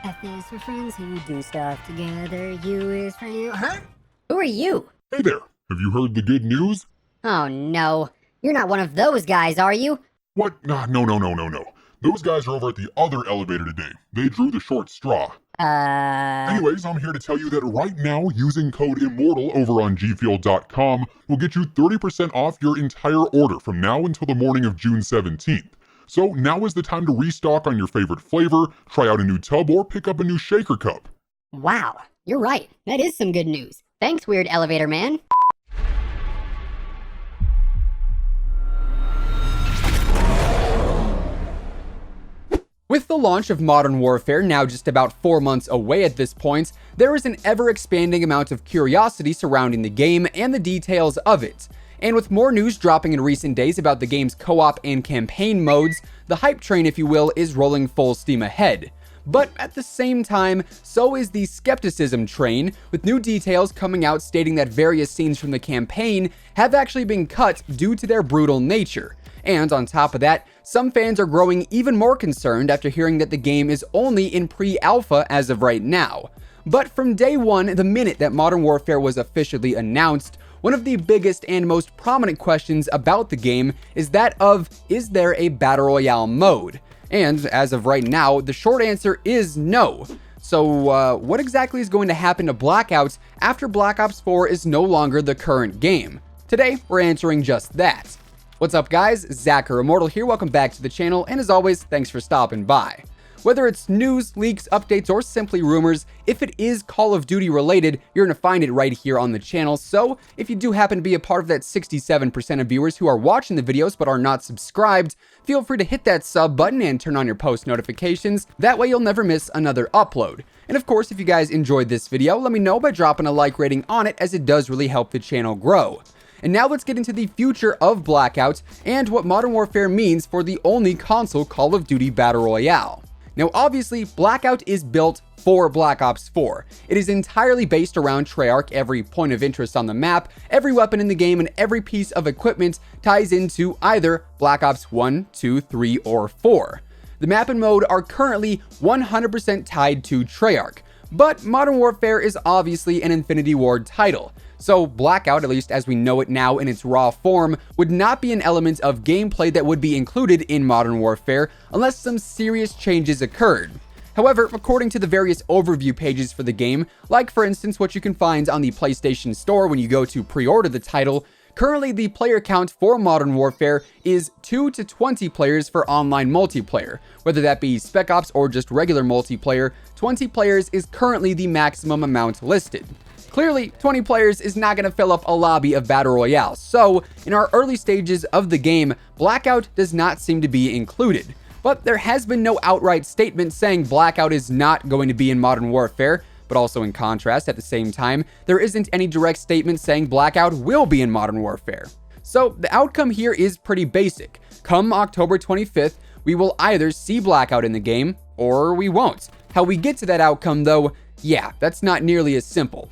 F is for friends who do stuff together. U is for you. Huh? Who are you? Hey there, have you heard the good news? Oh no. You're not one of those guys, are you? What? No. Those guys are over at the other elevator today. They drew the short straw. Anyways, I'm here to tell you that right now, using code IMMORTAL over on gfuel.com will get you 30% off your entire order from now until the morning of June 17th. So now is the time to restock on your favorite flavor, try out a new tub, or pick up a new shaker cup. Wow, you're right. That is some good news. Thanks, weird elevator man. With the launch of Modern Warfare now just about 4 months away at this point, there is an ever-expanding amount of curiosity surrounding the game and the details of it. And with more news dropping in recent days about the game's co-op and campaign modes, the hype train, if you will, is rolling full steam ahead. But at the same time, so is the skepticism train, with new details coming out stating that various scenes from the campaign have actually been cut due to their brutal nature. And on top of that, some fans are growing even more concerned after hearing that the game is only in pre-alpha as of right now. But from day one, the minute that Modern Warfare was officially announced, one of the biggest and most prominent questions about the game is that of, is there a Battle Royale mode? And as of right now, the short answer is no. So what exactly is going to happen to Blackout after Black Ops 4 is no longer the current game? Today, we're answering just that. What's up guys, Zach or Immortal here, welcome back to the channel, and as always, thanks for stopping by. Whether it's news, leaks, updates, or simply rumors, if it is Call of Duty related, you're going to find it right here on the channel. So if you do happen to be a part of that 67% of viewers who are watching the videos but are not subscribed, feel free to hit that sub button and turn on your post notifications. That way you'll never miss another upload. And of course, if you guys enjoyed this video, let me know by dropping a like rating on it, as it does really help the channel grow. And now let's get into the future of Blackout and what Modern Warfare means for the only console Call of Duty Battle Royale. Now obviously, Blackout is built for Black Ops 4. It is entirely based around Treyarch. Every point of interest on the map, every weapon in the game, and every piece of equipment ties into either Black Ops 1, 2, 3, or 4. The map and mode are currently 100% tied to Treyarch, but Modern Warfare is obviously an Infinity Ward title. So Blackout, at least as we know it now in its raw form, would not be an element of gameplay that would be included in Modern Warfare unless some serious changes occurred. However, according to the various overview pages for the game, like for instance what you can find on the PlayStation Store when you go to pre-order the title, currently the player count for Modern Warfare is 2 to 20 players for online multiplayer. Whether that be Spec Ops or just regular multiplayer, 20 players is currently the maximum amount listed. Clearly, 20 players is not going to fill up a lobby of Battle Royale, so in our early stages of the game, Blackout does not seem to be included. But there has been no outright statement saying Blackout is not going to be in Modern Warfare, but also in contrast, at the same time, there isn't any direct statement saying Blackout will be in Modern Warfare. So the outcome here is pretty basic. Come October 25th, we will either see Blackout in the game, or we won't. How we get to that outcome though, yeah, that's not nearly as simple.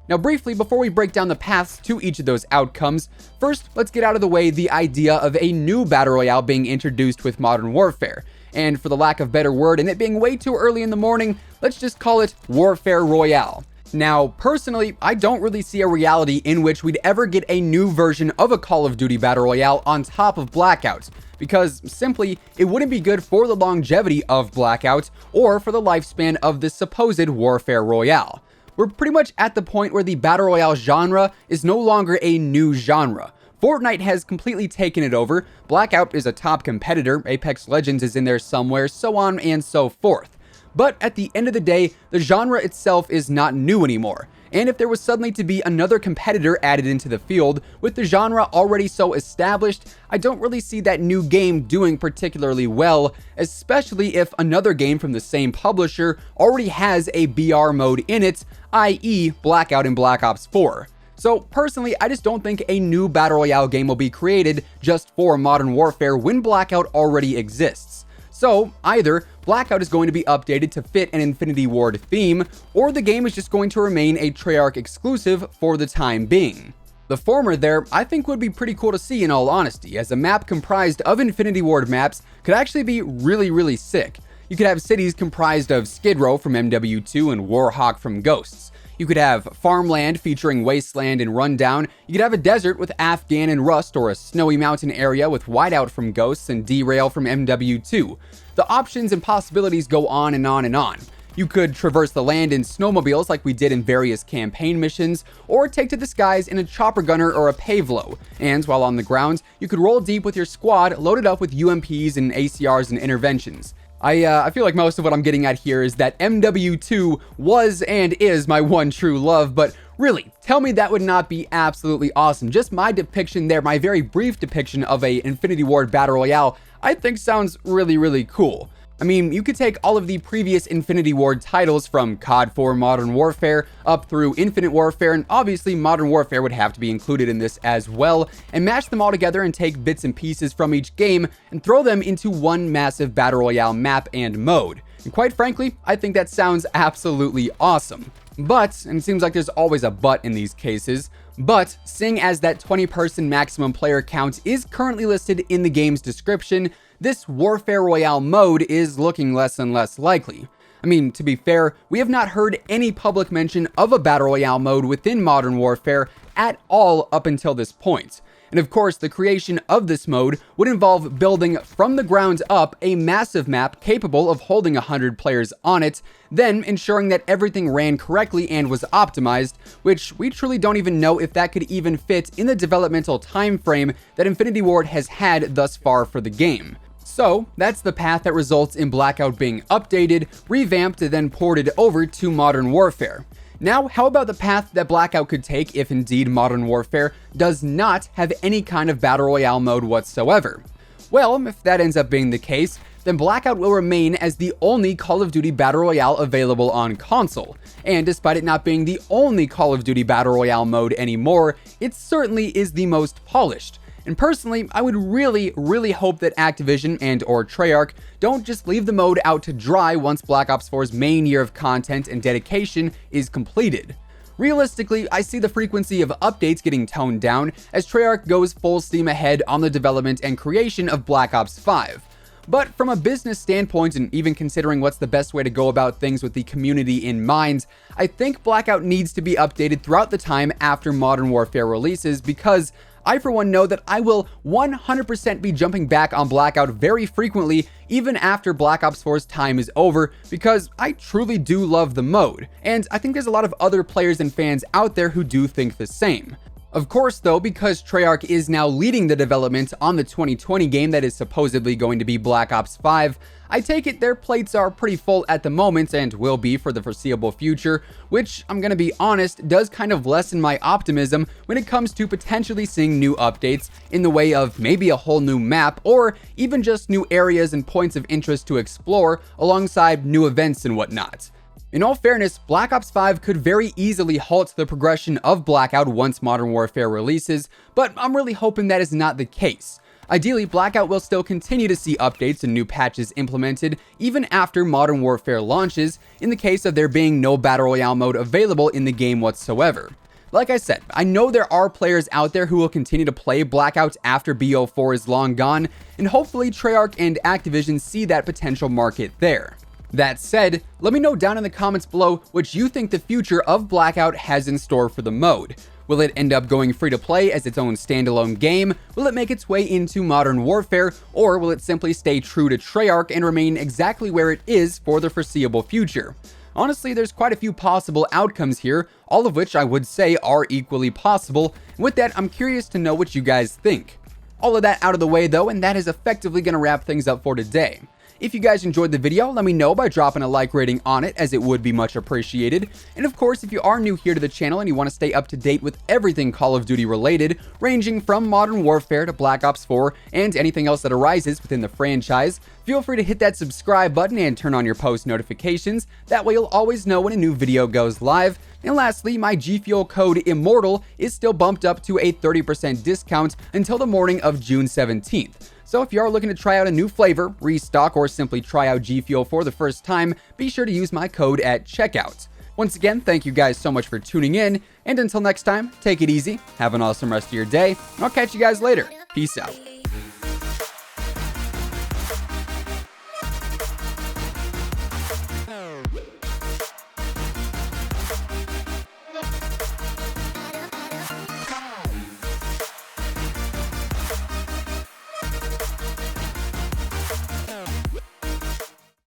Now briefly, before we break down the paths to each of those outcomes, first let's get out of the way the idea of a new Battle Royale being introduced with Modern Warfare. And for the lack of better word and it being way too early in the morning, let's just call it Warfare Royale. Now, personally, I don't really see a reality in which we'd ever get a new version of a Call of Duty Battle Royale on top of Blackout, because simply, it wouldn't be good for the longevity of Blackout or for the lifespan of the supposed Warfare Royale. We're pretty much at the point where the Battle Royale genre is no longer a new genre. Fortnite has completely taken it over, Blackout is a top competitor, Apex Legends is in there somewhere, so on and so forth. But at the end of the day, the genre itself is not new anymore. And if there was suddenly to be another competitor added into the field, with the genre already so established, I don't really see that new game doing particularly well, especially if another game from the same publisher already has a BR mode in it, i.e. Blackout and Black Ops 4. So personally, I just don't think a new Battle Royale game will be created just for Modern Warfare when Blackout already exists. So either Blackout is going to be updated to fit an Infinity Ward theme, or the game is just going to remain a Treyarch exclusive for the time being. The former there, I think would be pretty cool to see in all honesty, as a map comprised of Infinity Ward maps could actually be really sick. You You could have cities comprised of Skid Row from MW2 and Warhawk from Ghosts. You could have farmland featuring Wasteland and Rundown. You could have a desert with Afghan and Rust, or a snowy mountain area with Whiteout from Ghosts and Derail from MW2. The options and possibilities go on and on and on. You could traverse the land in snowmobiles like we did in various campaign missions, or take to the skies in a chopper gunner or a pavelo. And while on the ground, you could roll deep with your squad loaded up with UMPs and ACRs and interventions. I feel like most of what I'm getting at here is that MW2 was and is my one true love, but really, tell me that would not be absolutely awesome. Just my depiction there, my very brief depiction of a Infinity Ward Battle Royale, I think sounds really, really cool. I mean, you could take all of the previous Infinity Ward titles from COD 4 Modern Warfare up through Infinite Warfare, and obviously Modern Warfare would have to be included in this as well, and mash them all together and take bits and pieces from each game and throw them into one massive Battle Royale map and mode. And quite frankly, I think that sounds absolutely awesome. But, and it seems like there's always a but in these cases, but seeing as that 20-person maximum player count is currently listed in the game's description, this Warfare Royale mode is looking less and less likely. I mean, to be fair, we have not heard any public mention of a Battle Royale mode within Modern Warfare at all up until this point. And of course, the creation of this mode would involve building from the ground up a massive map capable of holding 100 players on it, then ensuring that everything ran correctly and was optimized, which we truly don't even know if that could even fit in the developmental time frame that Infinity Ward has had thus far for the game. So, that's the path that results in Blackout being updated, revamped, and then ported over to Modern Warfare. Now, how about the path that Blackout could take if indeed Modern Warfare does not have any kind of Battle Royale mode whatsoever? Well, if that ends up being the case, then Blackout will remain as the only Call of Duty Battle Royale available on console. And despite it not being the only Call of Duty Battle Royale mode anymore, it certainly is the most polished. And personally, I would really hope that Activision and or Treyarch don't just leave the mode out to dry once Black Ops 4's main year of content and dedication is completed. Realistically, I see the frequency of updates getting toned down as Treyarch goes full steam ahead on the development and creation of Black Ops 5. But from a business standpoint, and even considering what's the best way to go about things with the community in mind, I think Blackout needs to be updated throughout the time after Modern Warfare releases, because I for one know that I will 100% be jumping back on Blackout very frequently even after Black Ops 4's time is over, because I truly do love the mode, and I think there's a lot of other players and fans out there who do think the same. Of course though, because Treyarch is now leading the development on the 2020 game that is supposedly going to be Black Ops 5, I take it their plates are pretty full at the moment and will be for the foreseeable future, which, I'm gonna be honest, does kind of lessen my optimism when it comes to potentially seeing new updates in the way of maybe a whole new map, or even just new areas and points of interest to explore alongside new events and whatnot. In all fairness, Black Ops 5 could very easily halt the progression of Blackout once Modern Warfare releases, but I'm really hoping that is not the case. Ideally, Blackout will still continue to see updates and new patches implemented even after Modern Warfare launches, in the case of there being no Battle Royale mode available in the game whatsoever. Like I said, I know there are players out there who will continue to play Blackout after BO4 is long gone, and hopefully Treyarch and Activision see that potential market there. That said, let me know down in the comments below what you think the future of Blackout has in store for the mode. Will it end up going free to play as its own standalone game? Will it make its way into Modern Warfare? Or will it simply stay true to Treyarch and remain exactly where it is for the foreseeable future? Honestly, there's quite a few possible outcomes here, all of which I would say are equally possible. And with that, I'm curious to know what you guys think. All of that out of the way though, and that is effectively going to wrap things up for today. If you guys enjoyed the video, let me know by dropping a like rating on it, as it would be much appreciated. And of course, if you are new here to the channel and you want to stay up to date with everything Call of Duty related, ranging from Modern Warfare to Black Ops 4 and anything else that arises within the franchise, feel free to hit that subscribe button and turn on your post notifications. That way you'll always know when a new video goes live. And lastly, my G Fuel code IMMORTAL is still bumped up to a 30% discount until the morning of June 17th. So if you are looking to try out a new flavor, restock, or simply try out G Fuel for the first time, be sure to use my code at checkout. Once again, thank you guys so much for tuning in, and until next time, take it easy, have an awesome rest of your day, and I'll catch you guys later. Peace out.